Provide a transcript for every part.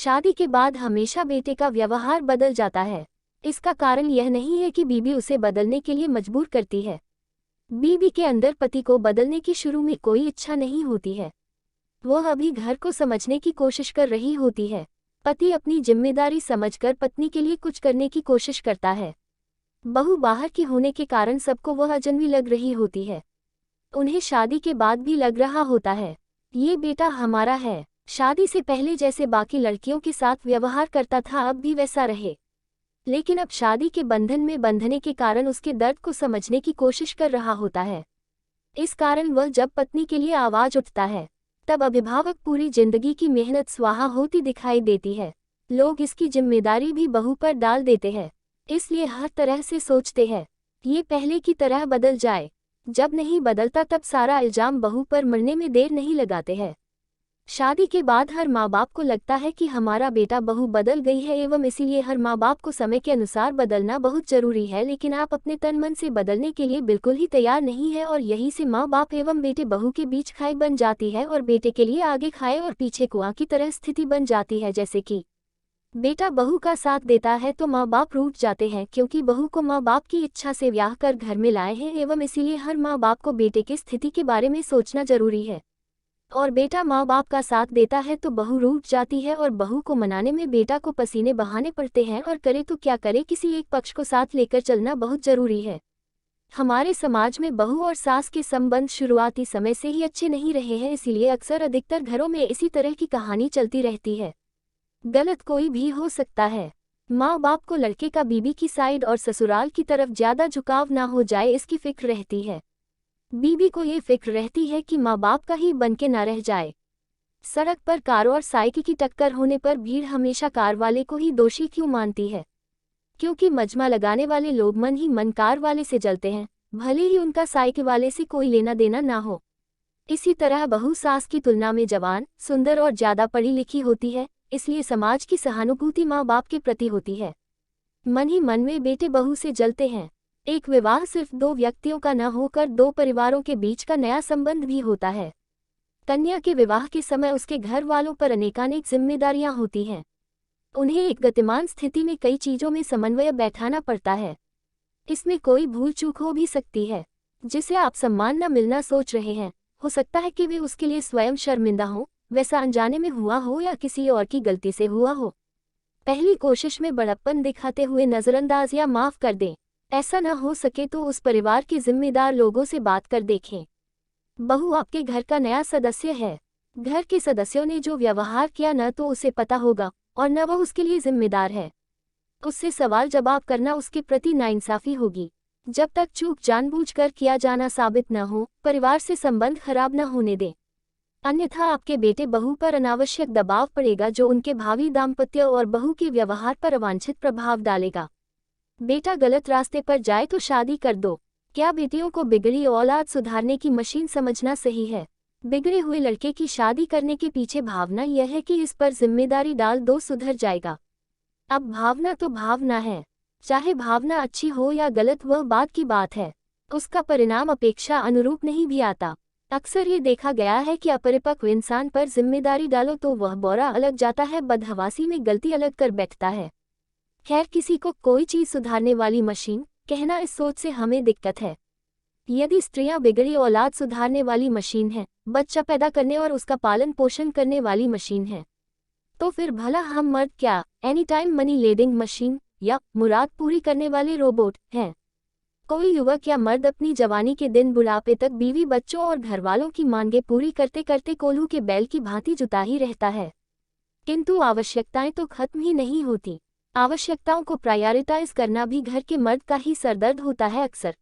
शादी के बाद हमेशा बेटे का व्यवहार बदल जाता है। इसका कारण यह नहीं है कि बीवी उसे बदलने के लिए मजबूर करती है। बीवी के अंदर पति को बदलने की शुरू में कोई इच्छा नहीं होती है। वह अभी घर को समझने की कोशिश कर रही होती है। पति अपनी जिम्मेदारी समझकर पत्नी के लिए कुछ करने की कोशिश करता है। बहू बाहर की होने के कारण सबको वह अजनबी लग रही होती है। उन्हें शादी के बाद भी लग रहा होता है, ये बेटा हमारा है। शादी से पहले जैसे बाकी लड़कियों के साथ व्यवहार करता था अब भी वैसा रहे। लेकिन अब शादी के बंधन में बंधने के कारण उसके दर्द को समझने की कोशिश कर रहा होता है। इस कारण वह जब पत्नी के लिए आवाज उठता है तब अभिभावक पूरी जिंदगी की मेहनत स्वाहा होती दिखाई देती है। लोग इसकी जिम्मेदारी भी बहू पर डाल देते हैं, इसलिए हर तरह से सोचते हैं ये पहले की तरह बदल जाए। जब नहीं बदलता तब सारा इल्जाम बहू पर मरने में देर नहीं लगाते हैं। शादी के बाद हर माँ बाप को लगता है कि हमारा बेटा बहू बदल गई है एवं इसीलिए हर माँ बाप को समय के अनुसार बदलना बहुत जरूरी है। लेकिन आप अपने तन मन से बदलने के लिए बिल्कुल ही तैयार नहीं है और यहीं से माँ बाप एवं बेटे बहू के बीच खाई बन जाती है और बेटे के लिए आगे खाए और पीछे कुआं की तरह स्थिति बन जाती है। जैसे कि बेटा बहू का साथ देता है तो माँ बाप रूठ जाते हैं क्योंकि बहू को माँ बाप की इच्छा से ब्याह कर घर में लाए हैं एवं इसीलिए हर माँ बाप को बेटे की स्थिति के बारे में सोचना जरूरी है। और बेटा माँ बाप का साथ देता है तो बहू रूठ जाती है और बहू को मनाने में बेटा को पसीने बहाने पड़ते हैं और करे तो क्या करे, किसी एक पक्ष को साथ लेकर चलना बहुत जरूरी है। हमारे समाज में बहू और सास के संबंध शुरुआती समय से ही अच्छे नहीं रहे हैं, इसीलिए अक्सर अधिकतर घरों में इसी तरह की कहानी चलती रहती है। गलत कोई भी हो सकता है। माँ बाप को लड़के का बीवी की साइड और ससुराल की तरफ ज्यादा झुकाव ना हो जाए इसकी फिक्र रहती है। बीवी को ये फिक्र रहती है कि माँ बाप का ही बनके ना रह जाए। सड़क पर कार और साइकिल की टक्कर होने पर भीड़ हमेशा कार वाले को ही दोषी क्यों मानती है? क्योंकि मजमा लगाने वाले लोग मन ही मन कार वाले से जलते हैं, भले ही उनका साइकिल वाले से कोई लेना देना ना हो। इसी तरह बहू सास की तुलना में जवान, सुंदर और ज्यादा पढ़ी लिखी होती है, इसलिए समाज की सहानुभूति माँ बाप के प्रति होती है। मन ही मन में बेटे बहू से जलते हैं। एक विवाह सिर्फ दो व्यक्तियों का न होकर दो परिवारों के बीच का नया संबंध भी होता है। कन्या के विवाह के समय उसके घर वालों पर अनेकानेक जिम्मेदारियां होती हैं। उन्हें एक गतिमान स्थिति में कई चीजों में समन्वय बैठाना पड़ता है। इसमें कोई भूल चूक हो भी सकती है, जिसे आप सम्मान न मिलना सोच रहे हैं। हो सकता है कि वे उसके लिए स्वयं शर्मिंदा हो, वैसा अनजाने में हुआ हो या किसी और की गलती से हुआ हो। पहली कोशिश में बड़प्पन दिखाते हुए नजरअंदाज या माफ कर दें। ऐसा न हो सके तो उस परिवार के जिम्मेदार लोगों से बात कर देखें। बहू आपके घर का नया सदस्य है। घर के सदस्यों ने जो व्यवहार किया न तो उसे पता होगा और न वह उसके लिए जिम्मेदार है। उससे सवाल जवाब करना उसके प्रति नाइंसाफी होगी। जब तक चूक जानबूझकर किया जाना साबित न हो, परिवार से संबंध खराब न होने दें। अन्यथा आपके बेटे बहू पर अनावश्यक दबाव पड़ेगा जो उनके भावी दाम्पत्य और बहू के व्यवहार पर अवांछित प्रभाव डालेगा। बेटा गलत रास्ते पर जाए तो शादी कर दो। क्या बेटियों को बिगड़ी औलाद सुधारने की मशीन समझना सही है? बिगड़े हुए लड़के की शादी करने के पीछे भावना यह है कि इस पर जिम्मेदारी डाल दो, सुधर जाएगा। अब भावना तो भावना है, चाहे भावना अच्छी हो या गलत वह बात की बात है। उसका परिणाम अपेक्षा अनुरूप नहीं भी आता। अक्सर ये देखा गया है कि अपरिपक्व इंसान पर जिम्मेदारी डालो तो वह बोरा अलग जाता है, बदहवासी में गलती अलग कर बैठता है। खैर, किसी को कोई चीज सुधारने वाली मशीन कहना, इस सोच से हमें दिक्कत है। यदि स्त्रियां बिगड़ी औलाद सुधारने वाली मशीन है, बच्चा पैदा करने और उसका पालन पोषण करने वाली मशीन है, तो फिर भला हम मर्द क्या any time money lending machine या मुराद पूरी करने वाले रोबोट हैं? कोई युवक या मर्द अपनी जवानी के दिन बुढ़ापे तक बीवी बच्चों और घरवालों की मांगे पूरी करते करते कोल्हू के बैल की भांति जुता ही रहता है, किंतु आवश्यकताएं तो खत्म ही नहीं होती। आवश्यकताओं को प्रायोरिटाइज करना भी घर के मर्द का ही सरदर्द होता है। अक्सर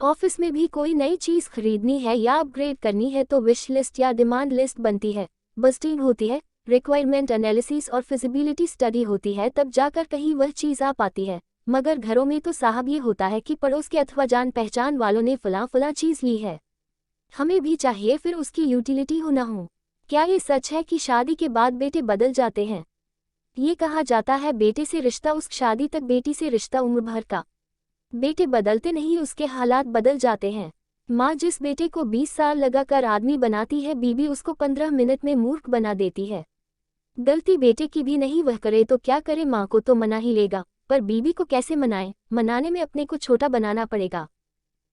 ऑफिस में भी कोई नई चीज खरीदनी है या अपग्रेड करनी है तो विश लिस्ट या डिमांड लिस्ट बनती है, बस्टिंग होती है, रिक्वायरमेंट एनालिसिस और फिजिबिलिटी स्टडी होती है, तब जाकर कहीं वह चीज आ पाती है। मगर घरों में तो साहब ये होता है कि पड़ोस के अथवा जान पहचान वालों ने फलां चीज ली है, हमें भी चाहिए, फिर उसकी यूटिलिटी हो ना हो। क्या ये सच है कि शादी के बाद बेटे बदल जाते हैं? ये कहा जाता है बेटे से रिश्ता उस शादी तक, बेटी से रिश्ता उम्र भर का। बेटे बदलते नहीं, उसके हालात बदल जाते हैं। माँ जिस बेटे को 20 साल लगाकर आदमी बनाती है, बीबी उसको 15 मिनट में मूर्ख बना देती है। गलती बेटे की भी नहीं, वह करे तो क्या करे, माँ को तो मना ही लेगा, पर बीवी को कैसे मनाए, मनाने में अपने को छोटा बनाना पड़ेगा।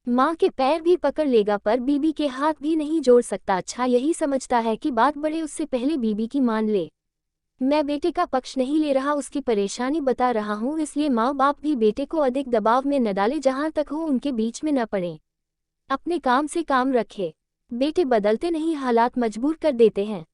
माँ के पैर भी पकड़ लेगा पर बीबी के हाथ भी नहीं जोड़ सकता। अच्छा यही समझता है कि बात बढ़े उससे पहले बीबी की मान ले। मैं बेटे का पक्ष नहीं ले रहा, उसकी परेशानी बता रहा हूँ, इसलिए माँ बाप भी बेटे को अधिक दबाव में न डाले, जहाँ तक हो उनके बीच में न पड़े। अपने काम से काम रखे। बेटे बदलते नहीं, हालात मजबूर कर देते हैं।